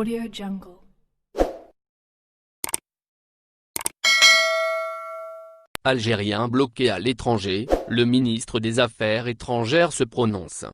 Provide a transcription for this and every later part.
AudioJungle. Algériens bloqués à l'étranger, le ministre des Affaires étrangères se prononce.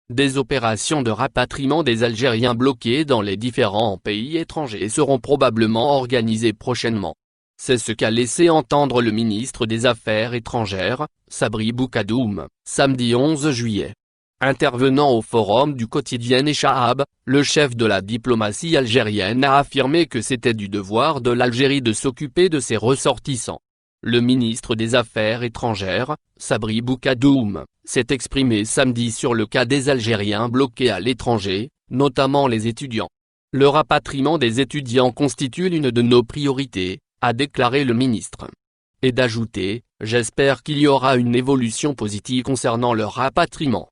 Des opérations de rapatriement des Algériens bloqués dans les différents pays étrangers seront probablement organisées prochainement. C'est ce qu'a laissé entendre le ministre des Affaires étrangères, Sabri Boukadoum, samedi 11 juillet. Intervenant au forum du quotidien Eshahab, le chef de la diplomatie algérienne a affirmé que c'était du devoir de l'Algérie de s'occuper de ses ressortissants. Le ministre des Affaires étrangères, Sabri Boukadoum, s'est exprimé samedi sur le cas des Algériens bloqués à l'étranger, notamment les étudiants. Le rapatriement des étudiants constitue l'une de nos priorités, a déclaré le ministre. Et d'ajouter, j'espère qu'il y aura une évolution positive concernant leur rapatriement.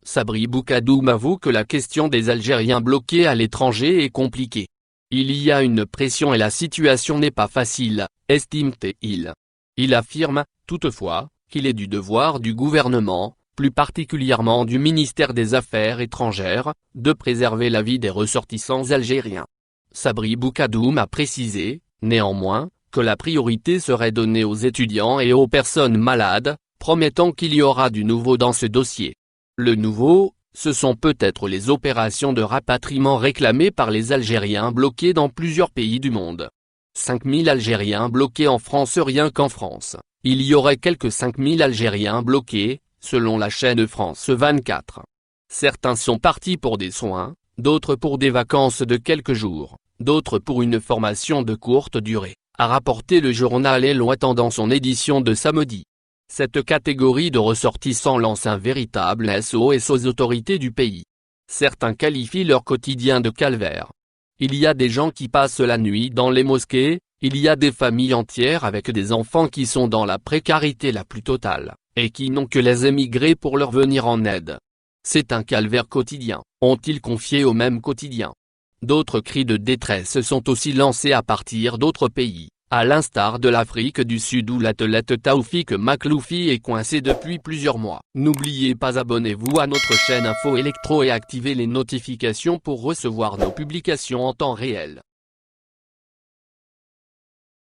Sabri Boukadoum avoue que la question des Algériens bloqués à l'étranger est compliquée. Il y a une pression et la situation n'est pas facile, estime-t-il. Il affirme, toutefois, qu'il est du devoir du gouvernement, plus particulièrement du ministère des Affaires étrangères, de préserver la vie des ressortissants algériens. Sabri Boukadoum a précisé, néanmoins, que la priorité serait donnée aux étudiants et aux personnes malades, promettant qu'il y aura du nouveau dans ce dossier. Le nouveau, ce sont peut-être les opérations de rapatriement réclamées par les Algériens bloqués dans plusieurs pays du monde. 5000 Algériens bloqués en France. Rien qu'en France, il y aurait quelques 5000 Algériens bloqués, selon la chaîne France 24. Certains sont partis pour des soins, d'autres pour des vacances de quelques jours, d'autres pour une formation de courte durée, a rapporté le journal Eloi dans son édition de samedi. Cette catégorie de ressortissants lance un véritable SOS aux autorités du pays. Certains qualifient leur quotidien de calvaire. Il y a des gens qui passent la nuit dans les mosquées, il y a des familles entières avec des enfants qui sont dans la précarité la plus totale, et qui n'ont que les émigrés pour leur venir en aide. C'est un calvaire quotidien, ont-ils confié au même quotidien. D'autres cris de détresse sont aussi lancés à partir d'autres pays, à l'instar de l'Afrique du Sud où l'athlète Taoufik Makhloufi est coincé depuis plusieurs mois. N'oubliez pas, abonnez-vous à notre chaîne Info Électro et activez les notifications pour recevoir nos publications en temps réel.